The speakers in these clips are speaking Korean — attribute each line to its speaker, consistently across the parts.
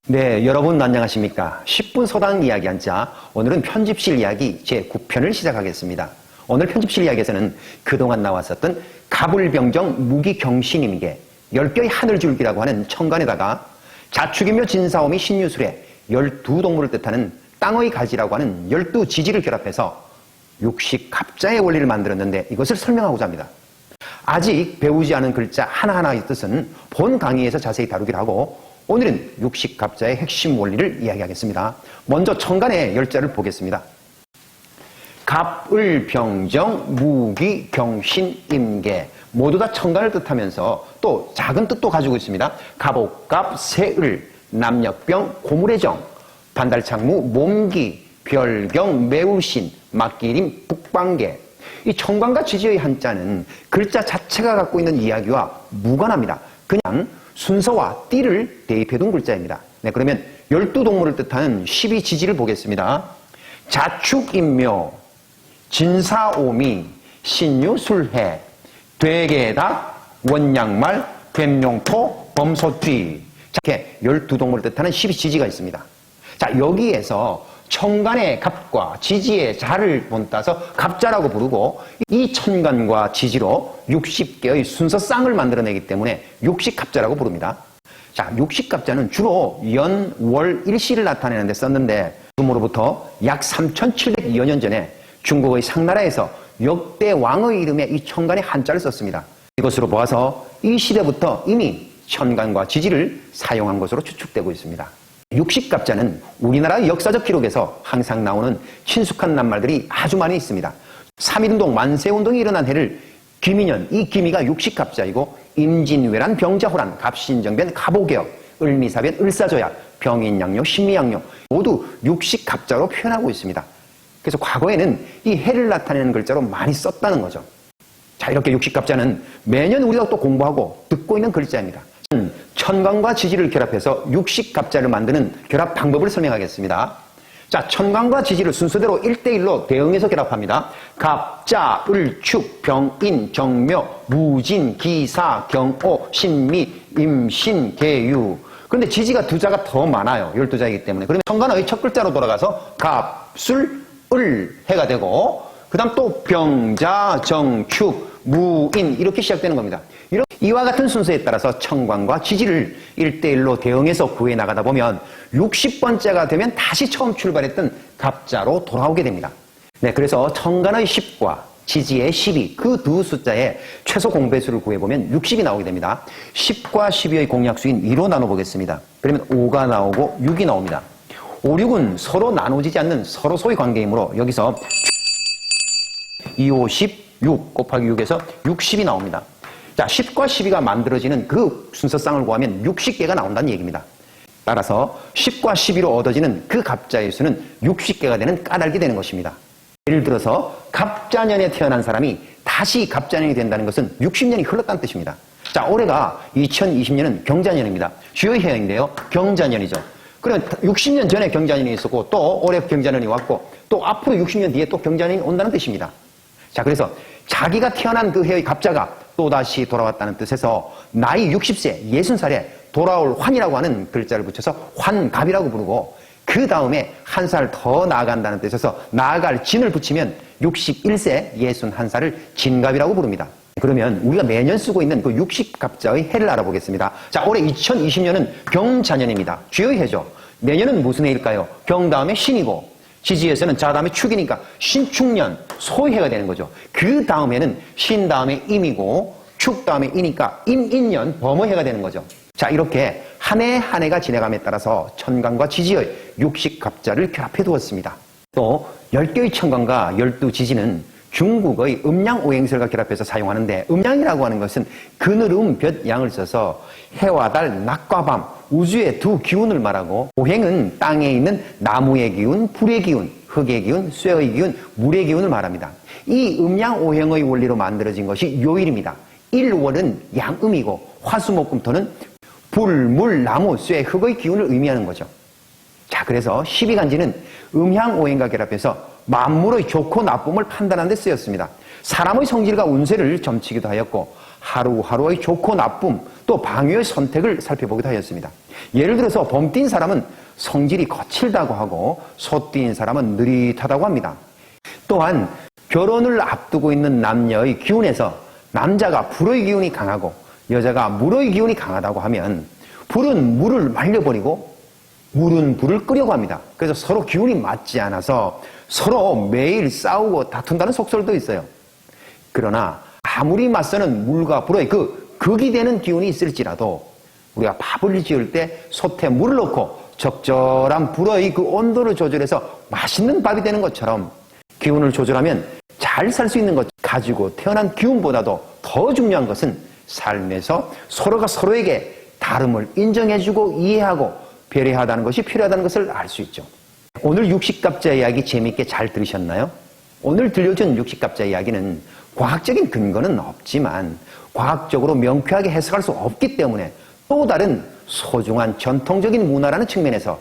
Speaker 1: 네, 여러분 안녕하십니까? 10분 소당 이야기 한자, 오늘은 편집실 이야기 제9편을 시작하겠습니다. 오늘 편집실 이야기에서는 그동안 나왔었던 가불병정 무기경신임계 10개의 하늘줄기라고 하는 천간에다가 자축이며 진사오미 신유술에 12동물을 뜻하는 땅의 가지라고 하는 12지지를 결합해서 육식갑자의 원리를 만들었는데 이것을 설명하고자 합니다. 아직 배우지 않은 글자 하나하나의 뜻은 본 강의에서 자세히 다루기로 하고 오늘은 육식갑자의 핵심 원리를 이야기하겠습니다. 먼저 천간의 열자를 보겠습니다. 갑을병정 무기경신임계 모두 다 천간을 뜻하면서 또 작은 뜻도 가지고 있습니다. 갑옥갑 새을 남녘병 고물의정 반달창무 몸기 별경 매우신 막기림 북방계 이 천간과 지지의 한자는 글자 자체가 갖고 있는 이야기와 무관합니다. 그냥 순서와 띠를 대입해둔 글자입니다. 네, 그러면 12동물을 뜻하는 12지지를 보겠습니다. 자축인묘, 진사오미, 신유술해, 되게닭, 원양말, 뱀용토, 범소쥐 이렇게 12동물을 뜻하는 12지지가 있습니다. 자, 여기에서 천간의 갑과 지지의 자를 본따서 갑자라고 부르고 이 천간과 지지로 60개의 순서쌍을 만들어내기 때문에 육식갑자라고 부릅니다. 자, 육식갑자는 주로 연, 월, 일시를 나타내는 데 썼는데 지금으로부터 약 3700여 년 전에 중국의 상나라에서 역대 왕의 이름에 이 천간의 한자를 썼습니다. 이것으로 보아서 이 시대부터 이미 천간과 지지를 사용한 것으로 추측되고 있습니다. 육식갑자는 우리나라의 역사적 기록에서 항상 나오는 친숙한 낱말들이 아주 많이 있습니다. 3.1운동 만세운동이 일어난 해를 기미년, 이 기미가 육식갑자이고 임진왜란 병자호란 갑신정변 갑오개혁 을미사변 을사조약 병인양요 신미양요 모두 육식갑자로 표현하고 있습니다. 그래서 과거에는 이 해를 나타내는 글자로 많이 썼다는 거죠. 자, 이렇게 육식갑자는 매년 우리가 또 공부하고 듣고 있는 글자입니다. 천간과 지지를 결합해서 육식갑자를 만드는 결합 방법을 설명하겠습니다. 자, 천간과 지지를 순서대로 1대1로 대응해서 결합합니다. 갑자, 을축, 병인, 정묘, 무진, 기사, 경오, 신미, 임신, 계유. 그런데 지지가 두 자가 더 많아요. 12자이기 때문에. 그러면 천간의 첫 글자로 돌아가서 갑, 술, 을 해가 되고 그 다음 또 병자, 정축, 무인 이렇게 시작되는 겁니다. 이와 같은 순서에 따라서 천간과 지지를 1대1로 대응해서 구해 나가다 보면 60번째가 되면 다시 처음 출발했던 갑자로 돌아오게 됩니다. 네, 그래서 천간의 10과 지지의 12, 그 두 숫자의 최소 공배수를 구해보면 60이 나오게 됩니다. 10과 12의 공약수인 2로 나눠보겠습니다. 그러면 5가 나오고 6이 나옵니다. 5, 6은 서로 나눠지지 않는 서로소의 관계이므로 여기서 2, 5, 10, 6 곱하기 6에서 60이 나옵니다. 자, 10과 12가 만들어지는 그 순서쌍을 구하면 60개가 나온다는 얘기입니다. 따라서 10과 12로 얻어지는 그 갑자의 수는 60개가 되는 까닭이 되는 것입니다. 예를 들어서 갑자년에 태어난 사람이 다시 갑자년이 된다는 것은 60년이 흘렀다는 뜻입니다. 자, 올해가 2020년은 경자년입니다. 주요 해인데요. 경자년이죠. 그러면 60년 전에 경자년이 있었고 또 올해 경자년이 왔고 또 앞으로 60년 뒤에 또 경자년이 온다는 뜻입니다. 자, 그래서 자기가 태어난 그 해의 갑자가 또다시 돌아왔다는 뜻에서 나이 60세 60살에 돌아올 환이라고 하는 글자를 붙여서 환갑이라고 부르고 그 다음에 한 살 더 나아간다는 뜻에서 나아갈 진을 붙이면 61세 61살을 진갑이라고 부릅니다. 그러면 우리가 매년 쓰고 있는 그 육식갑자의 해를 알아보겠습니다. 자, 올해 2020년은 경자년입니다. 주요의 해죠. 내년은 무슨 해일까요? 경 다음에 신이고 지지에서는 자 다음에 축이니까 신축년 소해가 되는 거죠. 그 다음에는 신 다음에 임이고 축 다음에 이니까 임인년 범어해가 되는 거죠. 자, 이렇게 한 해 한 해가 지나감에 따라서 천간과 지지의 육식갑자를 결합해 두었습니다. 또 10개의 천간과 12지지는 중국의 음양오행설과 결합해서 사용하는데 음양이라고 하는 것은 그늘음 볕양을 써서 해와 달, 낮과 밤, 우주의 두 기운을 말하고 오행은 땅에 있는 나무의 기운, 불의 기운, 흙의 기운, 쇠의 기운, 물의 기운을 말합니다. 이 음양오행의 원리로 만들어진 것이 요일입니다. 일월은 양음이고 화수목금토는 불, 물, 나무, 쇠, 흙의 기운을 의미하는 거죠. 자, 그래서 12간지는 음양오행과 결합해서 만물의 좋고 나쁨을 판단하는 데 쓰였습니다. 사람의 성질과 운세를 점치기도 하였고 하루하루의 좋고 나쁨 또 방위의 선택을 살펴보기도 하였습니다. 예를 들어서 범띠인 사람은 성질이 거칠다고 하고 소띠인 사람은 느릿하다고 합니다. 또한 결혼을 앞두고 있는 남녀의 기운에서 남자가 불의 기운이 강하고 여자가 물의 기운이 강하다고 하면 불은 물을 말려버리고 물은 불을 끄려고 합니다. 그래서 서로 기운이 맞지 않아서 서로 매일 싸우고 다툰다는 속설도 있어요. 그러나 아무리 맞서는 물과 불의 극이 되는 기운이 있을지라도 우리가 밥을 지을 때 솥에 물을 넣고 적절한 불의 그 온도를 조절해서 맛있는 밥이 되는 것처럼 기운을 조절하면 잘 살 수 있는 것, 가지고 태어난 기운보다도 더 중요한 것은 삶에서 서로가 서로에게 다름을 인정해주고 이해하고 배려하다는 것이 필요하다는 것을 알 수 있죠. 오늘 육식갑자 이야기 재미있게 잘 들으셨나요? 오늘 들려준 육식갑자 이야기는 과학적인 근거는 없지만 과학적으로 명쾌하게 해석할 수 없기 때문에 또 다른 소중한 전통적인 문화라는 측면에서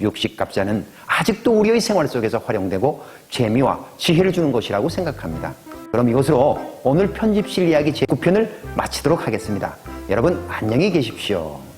Speaker 1: 육식갑자는 아직도 우리의 생활 속에서 활용되고 재미와 지혜를 주는 것이라고 생각합니다. 그럼 이것으로 오늘 편집실 이야기 제9편을 마치도록 하겠습니다. 여러분 안녕히 계십시오.